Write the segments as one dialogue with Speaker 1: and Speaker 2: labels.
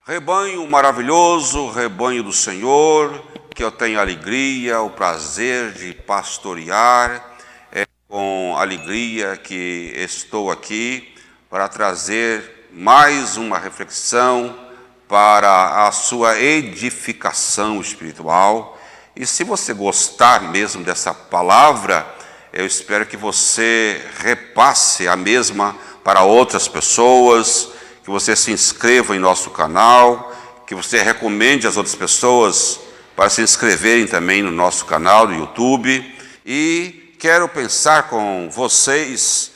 Speaker 1: Rebanho maravilhoso, rebanho do Senhor, que eu tenho a alegria, o prazer de pastorear. É com alegria que estou aqui para trazer mais uma reflexão para a sua edificação espiritual. E se você gostar mesmo dessa palavra, eu espero que você repasse a mesma para outras pessoas, que você se inscreva em nosso canal, que você recomende às outras pessoas para se inscreverem também no nosso canal do YouTube. E quero pensar com vocês,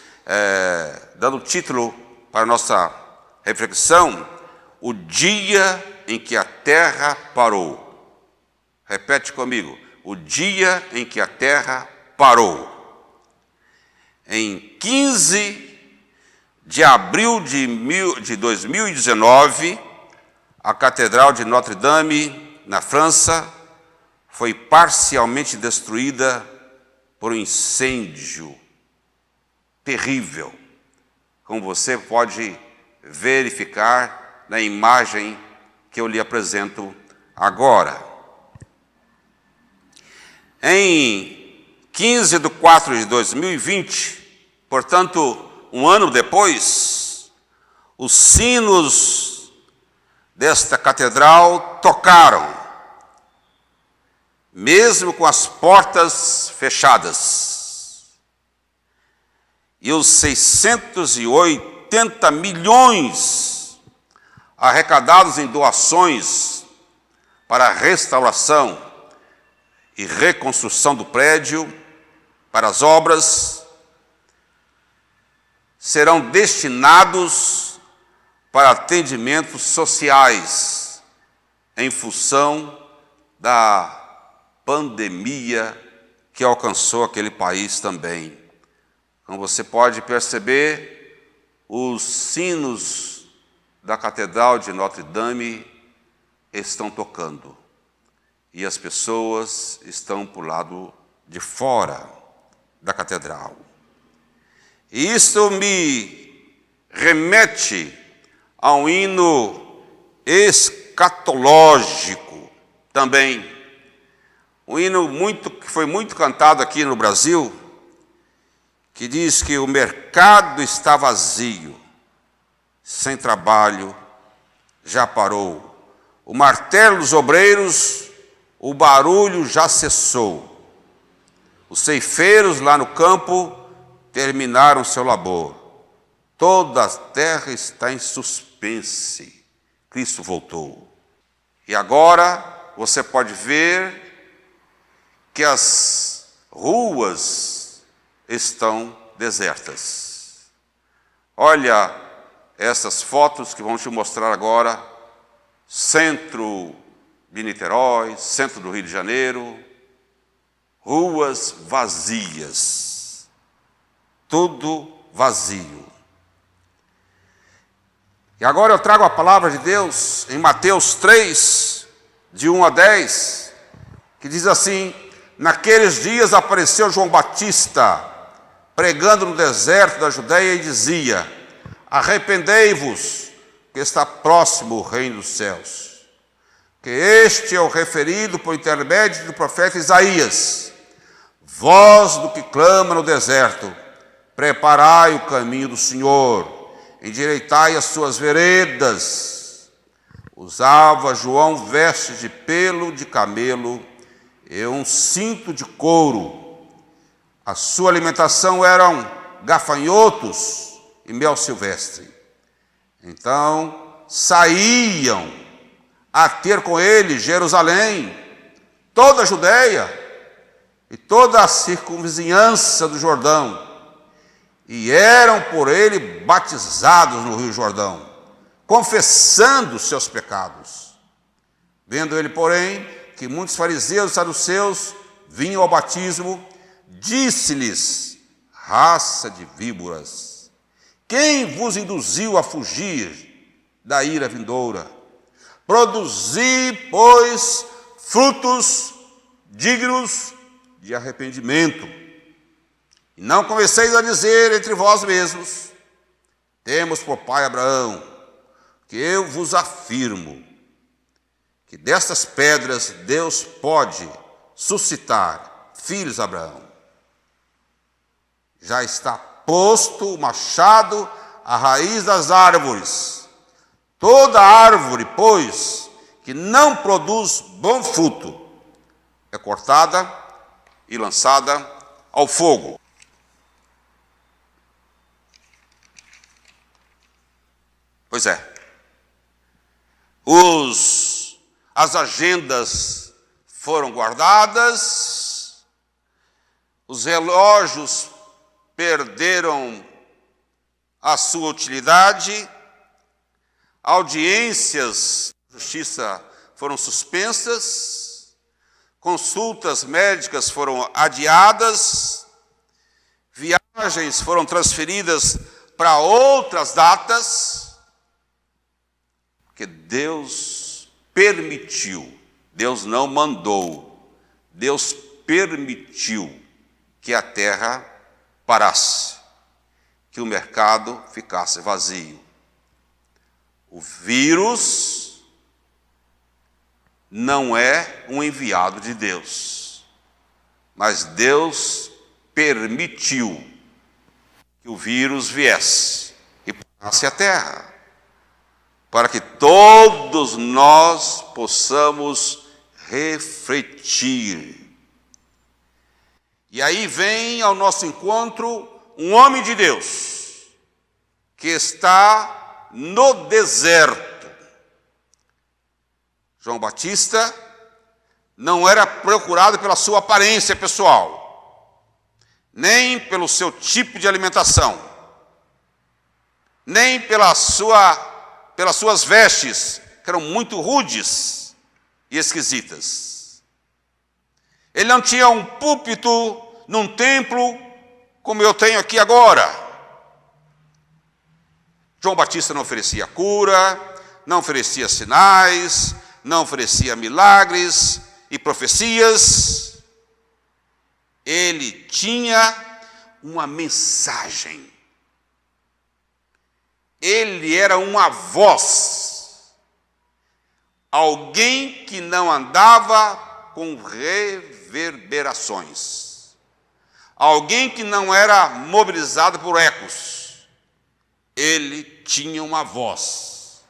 Speaker 1: dando título para a nossa reflexão, o dia em que a terra parou. Repete comigo, o dia em que a terra parou. Em 15 de abril de 2019, a Catedral de Notre-Dame, na França, foi parcialmente destruída por um incêndio terrível, como você pode verificar na imagem que eu lhe apresento agora. Em 15 de 4 de 2020, portanto, um ano depois, os sinos desta catedral tocaram, mesmo com as portas fechadas. E os 680 milhões arrecadados em doações para a restauração e reconstrução do prédio, para as obras, serão destinados para atendimentos sociais em função da pandemia que alcançou aquele país também. Como você pode perceber, os sinos da Catedral de Notre-Dame estão tocando e as pessoas estão para o lado de fora da catedral. E isso me remete a um hino escatológico também. Um hino que foi muito cantado aqui no Brasil, que diz que o mercado está vazio, sem trabalho, já parou. O martelo dos obreiros, o barulho já cessou. Os ceifeiros lá no campo terminaram seu labor. Toda a terra está em suspense. Cristo voltou. E agora você pode ver que as ruas estão desertas. Olha essas fotos que vamos te mostrar agora. Centro de Niterói, centro do Rio de Janeiro. Ruas vazias. Tudo vazio. E agora eu trago a palavra de Deus em Mateus 3, de 1 a 10, que diz assim: naqueles dias apareceu João Batista, pregando no deserto da Judeia, e dizia: arrependei-vos, que está próximo o reino dos céus. Que este é o referido por intermédio do profeta Isaías: voz do que clama no deserto, preparai o caminho do Senhor, endireitai as suas veredas. Usava João vestes de pelo de camelo e um cinto de couro. A sua alimentação eram gafanhotos e mel silvestre. Então saíam a ter com ele Jerusalém, toda a Judeia e toda a circunvizinhança do Jordão, e eram por ele batizados no Rio Jordão, confessando seus pecados. Vendo ele, porém, que muitos fariseus e saduceus vinham ao batismo, disse-lhes: raça de víboras, quem vos induziu a fugir da ira vindoura? Produzi, pois, frutos dignos de arrependimento. E não comeceis a dizer entre vós mesmos: temos por pai Abraão. que eu vos afirmo que destas pedras Deus pode suscitar filhos a Abraão. Já está posto o machado à raiz das árvores. Toda árvore, pois, que não produz bom fruto, é cortada e lançada ao fogo. Pois é, as agendas foram guardadas, os relógios perderam a sua utilidade, audiências de justiça foram suspensas, consultas médicas foram adiadas, viagens foram transferidas para outras datas, porque Deus permitiu, Deus não mandou, Deus permitiu que a terra parasse, que o mercado ficasse vazio. O vírus não é um enviado de Deus, mas Deus permitiu que o vírus viesse e parasse a terra, para que todos nós possamos refletir. E aí vem ao nosso encontro um homem de Deus, que está no deserto. João Batista não era procurado pela sua aparência pessoal, nem pelo seu tipo de alimentação, nem pelas suas vestes, que eram muito rudes e esquisitas. Ele não tinha um púlpito num templo como eu tenho aqui agora. João Batista não oferecia cura, não oferecia sinais, não oferecia milagres e profecias. Ele tinha uma mensagem. Ele era uma voz, alguém que não andava com reverberações, alguém que não era mobilizado por ecos. Ele tinha uma voz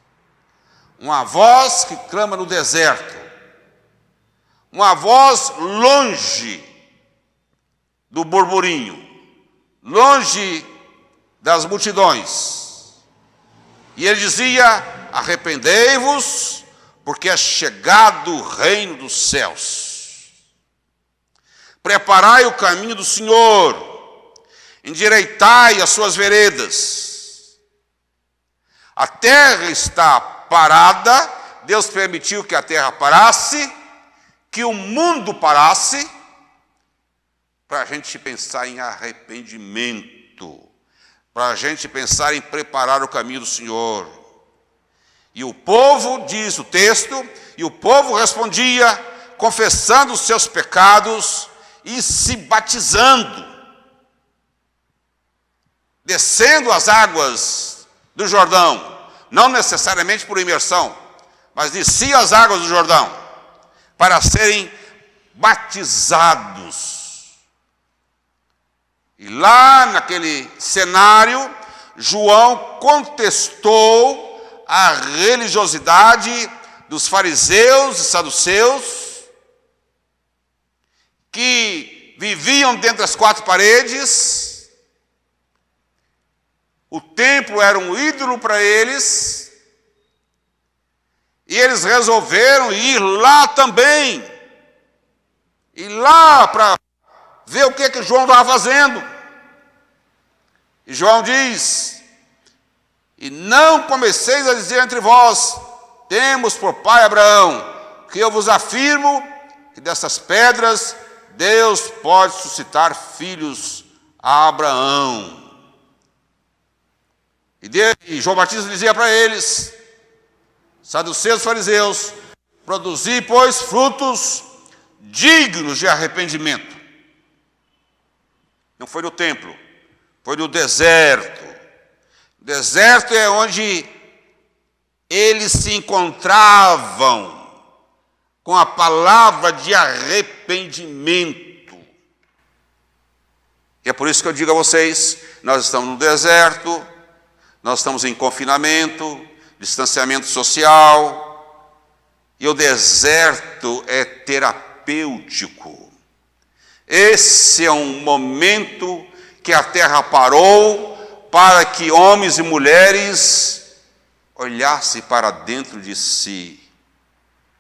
Speaker 1: que clama no deserto, uma voz longe do burburinho, longe das multidões. E ele dizia: arrependei-vos, porque é chegado o reino dos céus. Preparai o caminho do Senhor, endireitai as suas veredas. A terra está parada, Deus permitiu que a terra parasse, que o mundo parasse, para a gente pensar em arrependimento, para a gente pensar em preparar o caminho do Senhor. E o povo, diz o texto, e o povo respondia, confessando os seus pecados e se batizando, descendo as águas do Jordão, não necessariamente por imersão, mas desciam as águas do Jordão, para serem batizados. E lá naquele cenário, João contestou a religiosidade dos fariseus e saduceus, que viviam dentro das quatro paredes. O templo era um ídolo para eles, e eles resolveram ir lá também, ir lá para ver o que João estava fazendo. E João diz: e não comeceis a dizer entre vós, temos por pai Abraão, que eu vos afirmo que dessas pedras Deus pode suscitar filhos a Abraão. E João Batista dizia para eles, saduceus e fariseus: produzi, pois, frutos dignos de arrependimento. Não foi no templo, foi no deserto. O deserto é onde eles se encontravam com a palavra de arrependimento. E é por isso que eu digo a vocês, nós estamos no deserto, nós estamos em confinamento, distanciamento social, e o deserto é terapêutico. Esse é um momento que a terra parou para que homens e mulheres olhassem para dentro de si,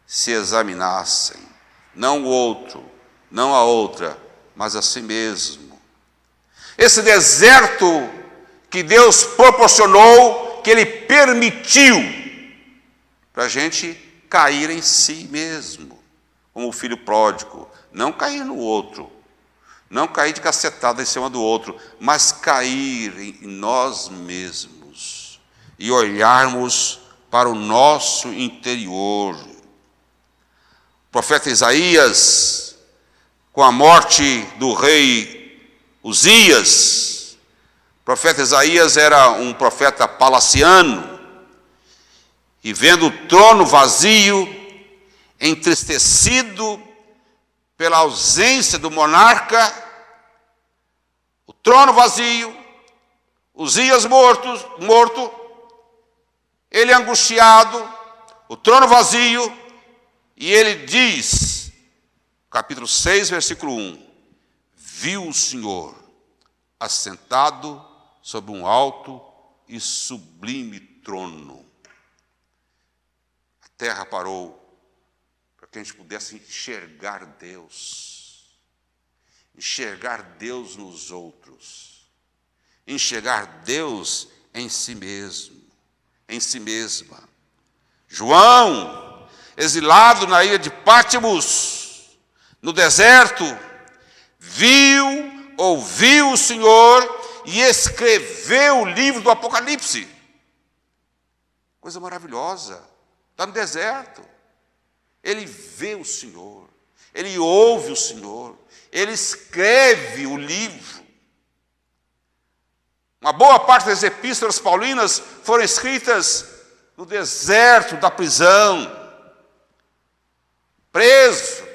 Speaker 1: se examinassem, não o outro, não a outra, mas a si mesmo. Esse deserto que Deus proporcionou, que Ele permitiu, para a gente cair em si mesmo, como o filho pródigo, não cair no outro, não cair de cacetada em cima do outro, mas cair em nós mesmos e olharmos para o nosso interior. O profeta Isaías, com a morte do rei Uzias, o profeta Isaías era um profeta palaciano, e vendo o trono vazio, entristecido pela ausência do monarca, o trono vazio, Uzias morto, ele angustiado, o trono vazio, e ele diz, capítulo 6, versículo 1, viu o Senhor assentado sobre um alto e sublime trono. A terra parou para que a gente pudesse enxergar Deus nos outros, enxergar Deus em si mesmo, em si mesma. João, exilado na ilha de Pátimos, no deserto, ouviu o Senhor e escreveu o livro do Apocalipse. Coisa maravilhosa, está no deserto. Ele vê o Senhor, ele ouve o Senhor, ele escreve o livro. Uma boa parte das epístolas paulinas foram escritas no deserto da prisão, preso,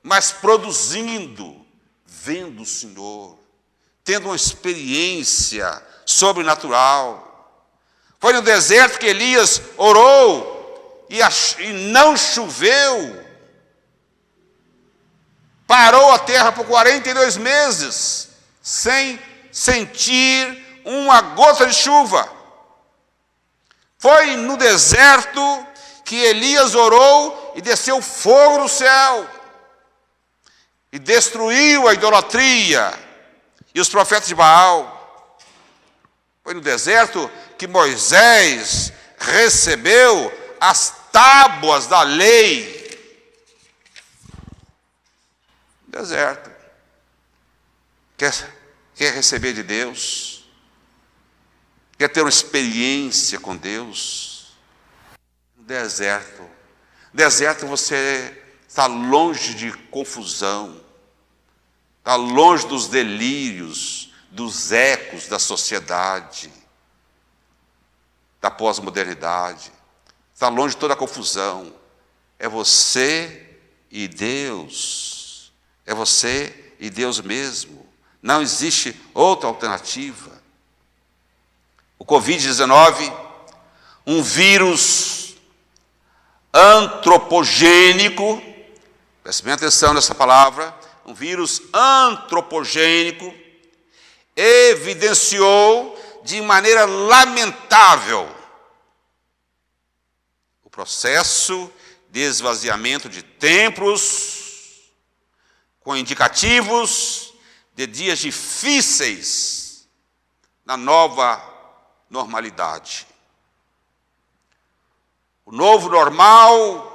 Speaker 1: mas produzindo, vendo o Senhor, tendo uma experiência sobrenatural. Foi no deserto que Elias orou e não choveu. Parou a terra por 42 meses, sem sentir uma gota de chuva. Foi no deserto que Elias orou e desceu fogo do céu, e destruiu a idolatria e os profetas de Baal. Foi no deserto que Moisés recebeu as tábuas da lei. Deserto. Quer receber de Deus? Quer ter uma experiência com Deus? Deserto. Deserto, você está longe de confusão, está longe dos delírios, dos ecos da sociedade, da pós-modernidade, está longe de toda a confusão. É você e Deus, é você e Deus mesmo, não existe outra alternativa. O Covid-19, um vírus antropogênico, preste bem atenção nessa palavra, um vírus antropogênico, evidenciou de maneira lamentável o processo de esvaziamento de templos, com indicativos de dias difíceis na nova normalidade. O novo normal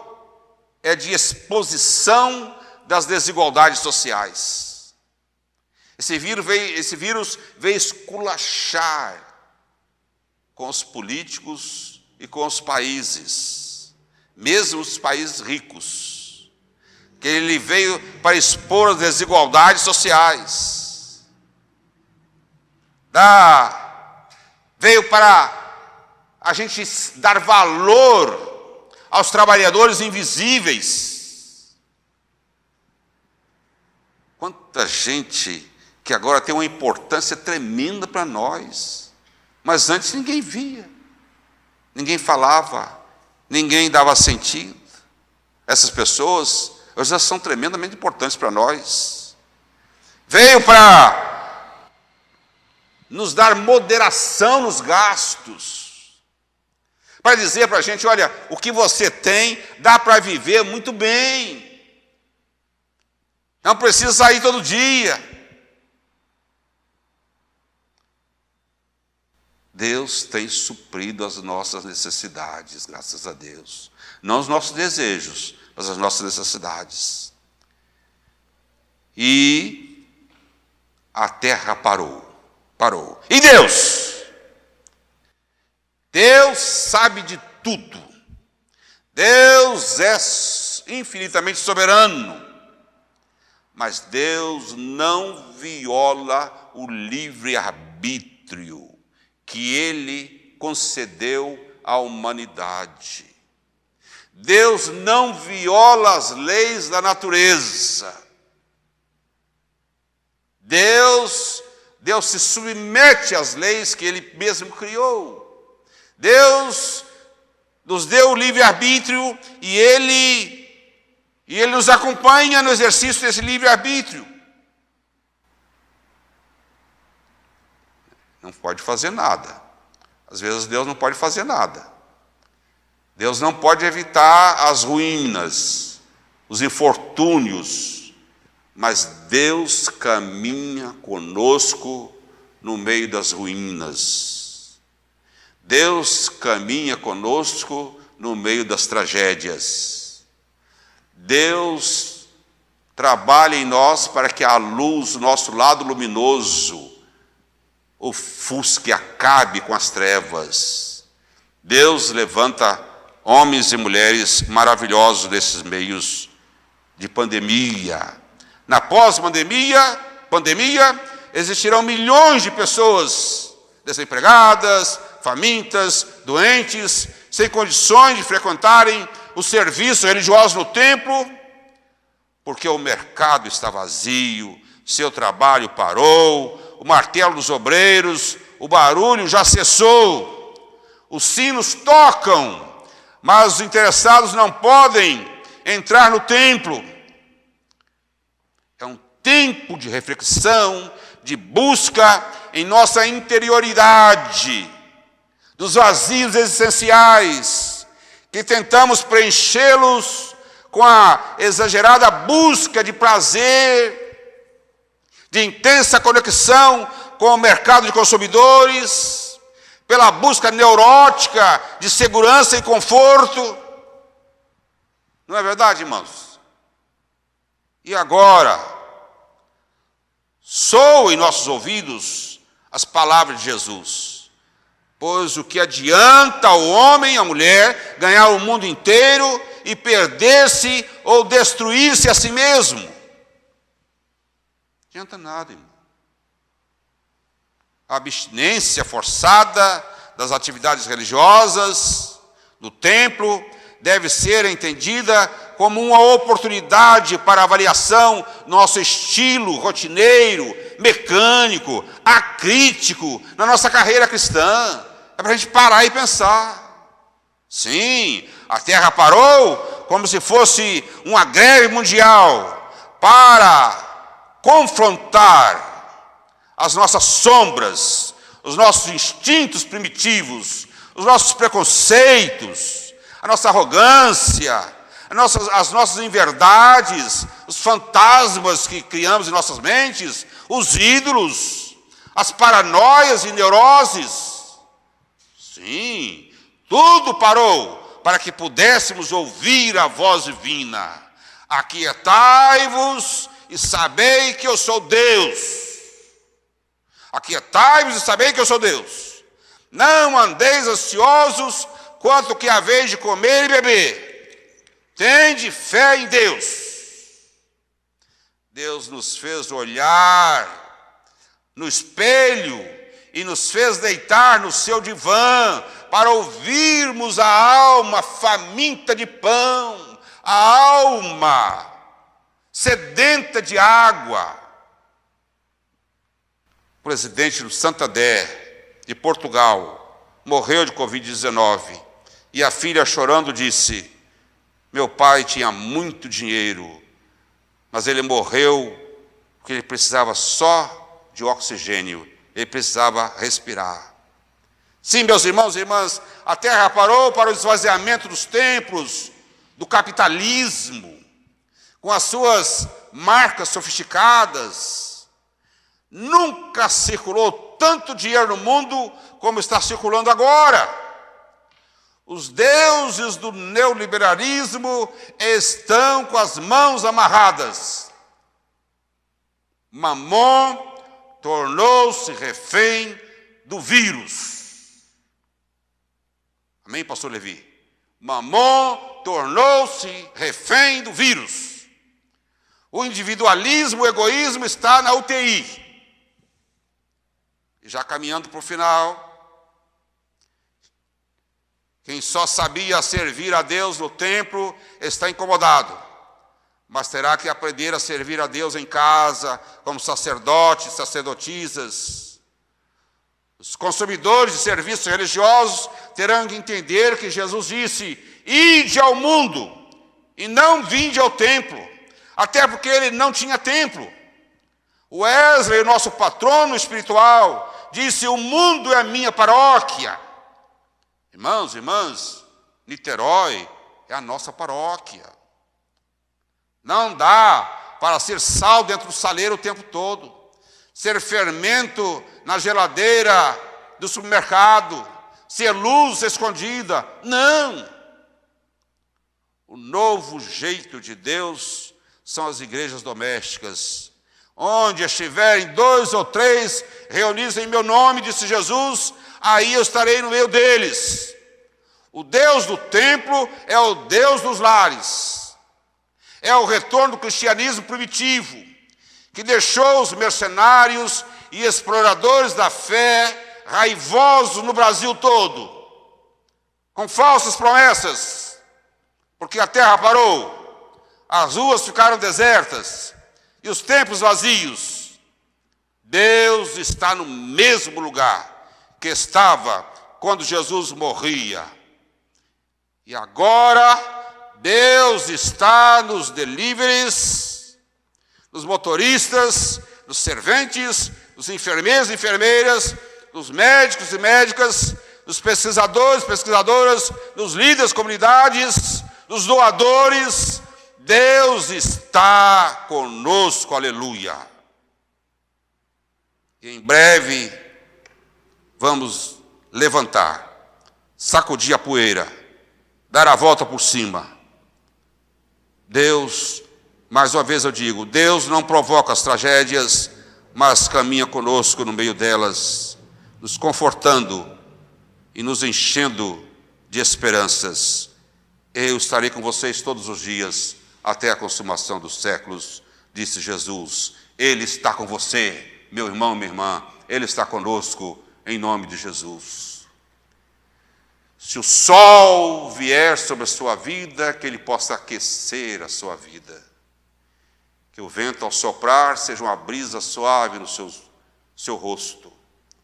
Speaker 1: é de exposição das desigualdades sociais. Esse vírus veio esculachar com os políticos e com os países, mesmo os países ricos, que ele veio para expor as desigualdades sociais, veio para a gente dar valor aos trabalhadores invisíveis. Quanta gente que agora tem uma importância tremenda para nós, mas antes ninguém via, ninguém falava, ninguém dava sentido. Essas pessoas hoje já são tremendamente importantes para nós. Veio para nos dar moderação nos gastos, para dizer para a gente, olha, o que você tem dá para viver muito bem, não precisa sair todo dia. Deus tem suprido as nossas necessidades, graças a Deus. Não os nossos desejos, mas as nossas necessidades. E a terra parou. E Deus? Deus sabe de tudo. Deus é infinitamente soberano. Mas Deus não viola o livre-arbítrio que Ele concedeu à humanidade. Deus não viola as leis da natureza. Deus se submete às leis que Ele mesmo criou. Deus nos deu o livre-arbítrio e Ele nos acompanha no exercício desse livre-arbítrio. Não pode fazer nada. Às vezes Deus não pode fazer nada. Deus não pode evitar as ruínas, os infortúnios, mas Deus caminha conosco no meio das ruínas. Deus caminha conosco no meio das tragédias. Deus trabalha em nós para que a luz, o nosso lado luminoso, ofusque, acabe com as trevas. Deus levanta homens e mulheres maravilhosos nesses meios de pandemia. Na pós-pandemia, existirão milhões de pessoas desempregadas, famintas, doentes, sem condições de frequentarem os serviços religiosos no templo, porque o mercado está vazio, seu trabalho parou, o martelo dos obreiros, o barulho já cessou, os sinos tocam, mas os interessados não podem entrar no templo. É um tempo de reflexão, de busca em nossa interioridade, dos vazios existenciais, que tentamos preenchê-los com a exagerada busca de prazer, de intensa conexão com o mercado de consumidores, pela busca neurótica de segurança e conforto. Não é verdade, irmãos? E agora, soam em nossos ouvidos as palavras de Jesus. Pois o que adianta ao homem e à mulher ganhar o mundo inteiro e perder-se ou destruir-se a si mesmo? Não adianta nada, irmão. A abstinência forçada das atividades religiosas, do templo, deve ser entendida como uma oportunidade para avaliação do nosso estilo rotineiro, mecânico, acrítico, na nossa carreira cristã. É para a gente parar e pensar. Sim, a terra parou como se fosse uma greve mundial para confrontar as nossas sombras, os nossos instintos primitivos, os nossos preconceitos, a nossa arrogância, as nossas inverdades, os fantasmas que criamos em nossas mentes, os ídolos, as paranoias e neuroses. Sim, tudo parou para que pudéssemos ouvir a voz divina. Aquietai-vos e sabei que eu sou Deus. Aquietai-vos e sabei que eu sou Deus. Não andeis ansiosos quanto que haveis de comer e beber. Tende fé em Deus. Deus nos fez olhar no espelho e nos fez deitar no seu divã para ouvirmos a alma faminta de pão, a alma sedenta de água. O presidente do Santander, de Portugal, morreu de Covid-19 e a filha, chorando, disse: meu pai tinha muito dinheiro, mas ele morreu porque ele precisava só de oxigênio, ele precisava respirar. Sim, meus irmãos e irmãs, a terra parou para o esvaziamento dos templos, do capitalismo, com as suas marcas sofisticadas. Nunca circulou tanto dinheiro no mundo como está circulando agora. Os deuses do neoliberalismo estão com as mãos amarradas. Mamon tornou-se refém do vírus. Amém, pastor Levi? Mamon tornou-se refém do vírus. O individualismo, o egoísmo está na UTI. E já caminhando para o final, quem só sabia servir a Deus no templo está incomodado, mas terá que aprender a servir a Deus em casa, como sacerdotes, sacerdotisas. Os consumidores de serviços religiosos terão que entender que Jesus disse: ide ao mundo e não vinde ao templo, até porque ele não tinha templo. O Wesley, o nosso patrono espiritual, disse: o mundo é a minha paróquia. Irmãos e irmãs, Niterói é a nossa paróquia. Não dá para ser sal dentro do saleiro o tempo todo, ser fermento na geladeira do supermercado, ser luz escondida. Não! O novo jeito de Deus são as igrejas domésticas. Onde estiverem 2 ou 3 reunidos em meu nome, disse Jesus, aí eu estarei no meio deles. O Deus do templo é o Deus dos lares. É o retorno do cristianismo primitivo, que deixou os mercenários e exploradores da fé raivosos no Brasil todo, com falsas promessas, porque a terra parou, as ruas ficaram desertas e os templos vazios. Deus está no mesmo lugar que estava quando Jesus morria. E agora Deus está nos deliveries, nos motoristas, nos serventes, nos enfermeiros e enfermeiras, nos médicos e médicas, nos pesquisadores, pesquisadoras, nos líderes, comunidades, nos doadores. Deus está conosco, aleluia. E em breve vamos levantar, sacudir a poeira, dar a volta por cima. Deus, mais uma vez eu digo, Deus não provoca as tragédias, mas caminha conosco no meio delas, nos confortando e nos enchendo de esperanças. Eu estarei com vocês todos os dias, até a consumação dos séculos, disse Jesus. Ele está com você, meu irmão, minha irmã, Ele está conosco, em nome de Jesus. Se o sol vier sobre a sua vida, que ele possa aquecer a sua vida. Que o vento, ao soprar, seja uma brisa suave no seu rosto.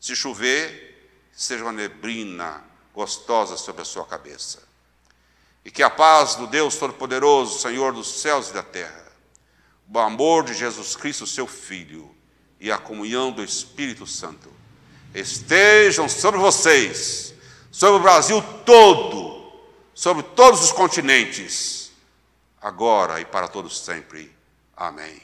Speaker 1: Se chover, seja uma neblina gostosa sobre a sua cabeça. E que a paz do Deus Todo-Poderoso, Senhor dos céus e da terra, o amor de Jesus Cristo, seu Filho, e a comunhão do Espírito Santo, estejam sobre vocês, sobre o Brasil todo, sobre todos os continentes, agora e para todos sempre. Amém.